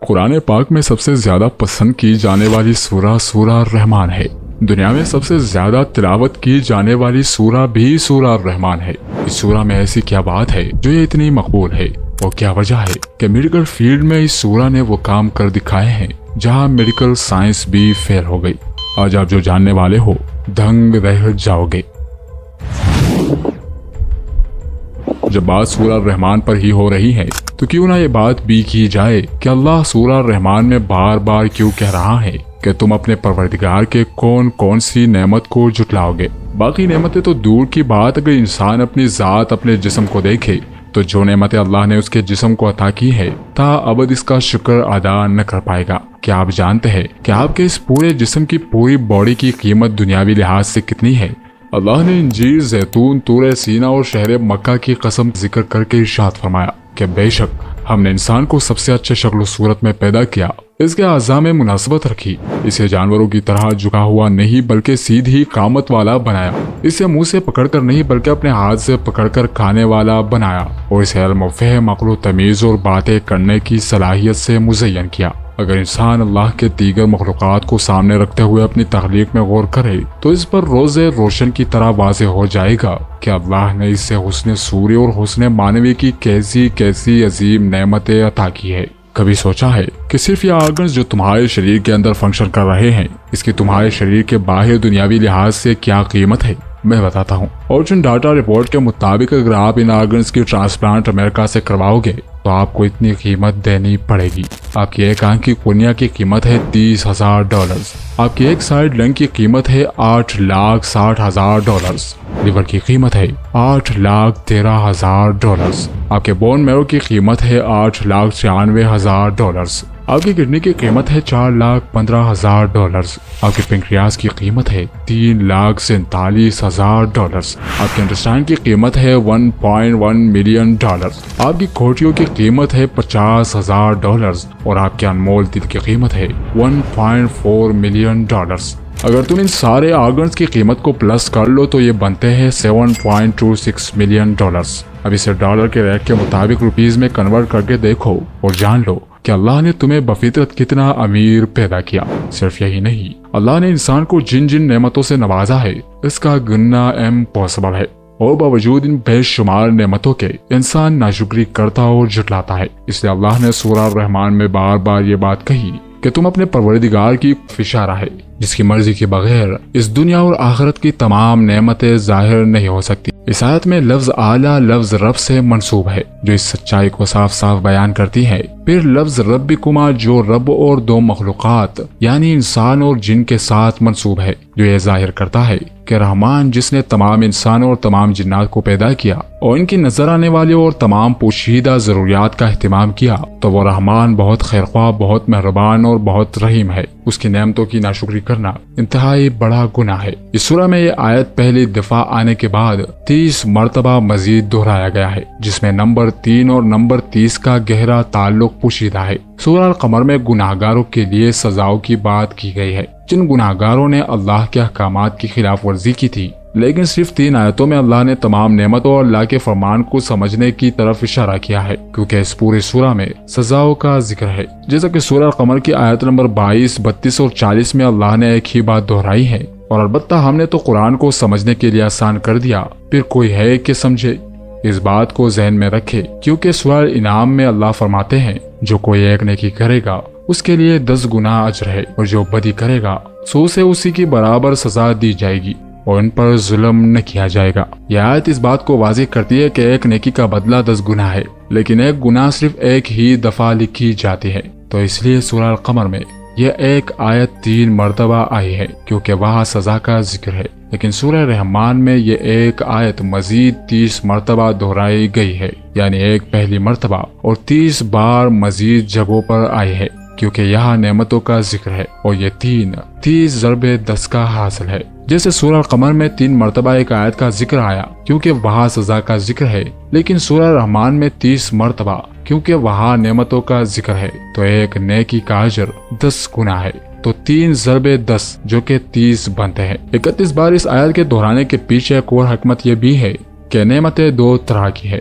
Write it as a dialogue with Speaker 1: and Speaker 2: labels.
Speaker 1: قرآن پاک میں سب سے زیادہ پسند کی جانے والی سورہ سورہ الرحمن ہے۔ دنیا میں سب سے زیادہ تلاوت کی جانے والی سورہ بھی سورہ الرحمن ہے۔ اس سورہ میں ایسی کیا بات ہے جو یہ اتنی مقبول ہے؟ وہ کیا وجہ ہے کہ میڈیکل فیلڈ میں اس سورہ نے وہ کام کر دکھائے ہیں جہاں میڈیکل سائنس بھی فیل ہو گئی؟ آج آپ جو جاننے والے ہو دنگ رہ جاؤ گے۔ جب بات سورہ الرحمن پر ہی ہو رہی ہے تو کیوں نہ یہ بات بھی کی جائے کہ اللہ سورہ الرحمن میں بار بار کیوں کہہ رہا ہے کہ تم اپنے پروردگار کے کون سی نعمت کو جھٹلاؤ گے۔ باقی نعمتیں تو دور کی بات، اگر انسان اپنی ذات اپنے جسم کو دیکھے تو جو نعمتیں اللہ نے اس کے جسم کو عطا کی ہے تا ابد اس کا شکر ادا نہ کر پائے گا۔ کیا آپ جانتے ہیں کہ آپ کے اس پورے جسم کی پوری باڈی کی قیمت دنیاوی لحاظ سے کتنی ہے؟ اللہ نے انجیر، زیتون، طور سینا اور شہر مکہ کی قسم ذکر کر کے ارشاد فرمایا کہ بے شک ہم نے انسان کو سب سے اچھے شکل و صورت میں پیدا کیا، اس کے اعضاء میں مناسبت رکھی، اسے جانوروں کی طرح جھکا ہوا نہیں بلکہ سیدھی قامت والا بنایا، اسے منہ سے پکڑ کر نہیں بلکہ اپنے ہاتھ سے پکڑ کر کھانے والا بنایا، اور اسے علم و فہم، عقل و تمیز اور باتیں کرنے کی صلاحیت سے مزین کیا۔ اگر انسان اللہ کے دیگر مخلوقات کو سامنے رکھتے ہوئے اپنی تخلیق میں غور کرے تو اس پر روز روشن کی طرح واضح ہو جائے گا کہ اللہ نے اس سے حسن صوری اور حسن معنوی کی کیسی عظیم نعمتیں عطا کی ہے۔ کبھی سوچا ہے کہ صرف یہ آرگنز جو تمہارے شریر کے اندر فنکشن کر رہے ہیں، اس کی تمہارے شریر کے باہر دنیاوی لحاظ سے کیا قیمت ہے؟ میں بتاتا ہوں۔ اورجن ڈاٹا رپورٹ کے مطابق اگر آپ ان آرگنز کی ٹرانسپلانٹ امریکہ سے کرواؤ گے تو آپ کو اتنی قیمت دینی پڑے گی۔ آپ کی ایک آنکھ کی کورنیا کی قیمت ہے $30,000، آپ کی ایک سائڈ لنگ کی قیمت ہے $8,60,000، لیور کی قیمت ہے $8,13,000، آپ کے بون میرو کی قیمت ہے $8,93,000، آپ کی کڈنی کی قیمت ہے $4,15,000، آپ کے پنکریاس کی قیمت ہے $3,47,000، آپ کے انٹسٹائن کی قیمت ہے $1.1 ملین، آپ کی کھوٹیوں کی قیمت ہے $50,000 اور آپ کے انمول دل کی قیمت ہے $1.4 ملین۔ اگر تم ان سارے آرگنز کی قیمت کو پلس کر لو تو یہ بنتے ہیں $7.26 ملین۔ اب اسے ڈالر کے ریٹ کے مطابق روپیز میں کنورٹ کر کے دیکھو اور جان لو کہ اللہ نے تمہیں بفطرت کتنا امیر پیدا کیا۔ صرف یہی نہیں، اللہ نے انسان کو جن جن نعمتوں سے نوازا ہے اس کا گننا امپاسبل ہے، اور باوجود ان بے شمار نعمتوں کے انسان ناشکری کرتا اور جھٹلاتا ہے۔ اس لیے اللہ نے سورہ الرحمن میں بار بار یہ بات کہی کہ تم اپنے پروردگار کی اشارہ ہے جس کی مرضی کے بغیر اس دنیا اور آخرت کی تمام نعمتیں ظاہر نہیں ہو سکتی۔ اس آیت میں لفظ اعلیٰ لفظ رب سے منسوب ہے جو اس سچائی کو صاف صاف بیان کرتی ہے۔ پھر لفظ ربکما جو رب اور دو مخلوقات یعنی انسان اور جن کے ساتھ منسوب ہے جو یہ ظاہر کرتا ہے کہ رحمان جس نے تمام انسانوں اور تمام جنات کو پیدا کیا اور ان کی نظر آنے والے اور تمام پوشیدہ ضروریات کا اہتمام کیا تو وہ رحمان بہت خیرخواہ، بہت مہربان اور بہت رحیم ہے۔ اس کی نعمتوں کی ناشکری کرنا انتہائی بڑا گناہ ہے۔ اس سورہ میں یہ آیت پہلی دفعہ آنے کے بعد 30 مرتبہ مزید دہرایا گیا ہے جس میں نمبر 3 اور نمبر 30 کا گہرا تعلق پوشیدہ ہے۔ سورہ القمر میں گناہگاروں کے لیے سزاؤں کی بات کی گئی ہے جن گناہگاروں نے اللہ کے احکامات کی خلاف ورزی کی تھی، لیکن صرف 3 آیتوں میں اللہ نے تمام نعمتوں اور اللہ کے فرمان کو سمجھنے کی طرف اشارہ کیا ہے کیونکہ اس پورے سورہ میں سزاؤں کا ذکر ہے۔ جیسا کہ سورہ القمر کی آیت نمبر 22، 32 اور 40 میں اللہ نے ایک ہی بات دہرائی ہے، اور البتہ ہم نے تو قرآن کو سمجھنے کے لیے آسان کر دیا، پھر کوئی ہے کہ سمجھے؟ اس بات کو ذہن میں رکھے کیونکہ سورہ انعام میں اللہ فرماتے ہیں جو کوئی ایک نیکی کرے گا اس کے لیے 10 گنا اجر ہے، اور جو بدی کرے گا سو اسے اسی کی برابر سزا دی جائے گی اور ان پر ظلم نہ کیا جائے گا۔ یہ آیت اس بات کو واضح کرتی ہے کہ ایک نیکی کا بدلہ 10 گنا ہے، لیکن ایک گناہ صرف ایک ہی دفعہ لکھی جاتی ہے، تو اس لیے سورہ القمر میں یہ ایک آیت 3 مرتبہ آئی ہے کیونکہ وہاں سزا کا ذکر ہے، لیکن سورہ رحمان میں یہ ایک آیت مزید 30 مرتبہ دہرائی گئی ہے، یعنی ایک پہلی مرتبہ اور 30 بار مزید جگہوں پر آئی ہے کیونکہ یہاں نعمتوں کا ذکر ہے، اور یہ 30 ضرب 10 کا حاصل ہے۔ جیسے سورہ القمر میں 3 مرتبہ ایک آیت کا ذکر آیا کیونکہ وہاں سزا کا ذکر ہے، لیکن سورہ رحمان میں 30 مرتبہ کیونکہ وہاں نعمتوں کا ذکر ہے، تو ایک نیکی کا اجر 10 گنا ہے، تو 3 ضرب 10 جو کہ 30 بنتے ہیں۔ 31 بار اس آیت کے دہرانے کے پیچھے ایک اور حکمت یہ بھی ہے کہ نعمتیں 2 طرح کی ہے،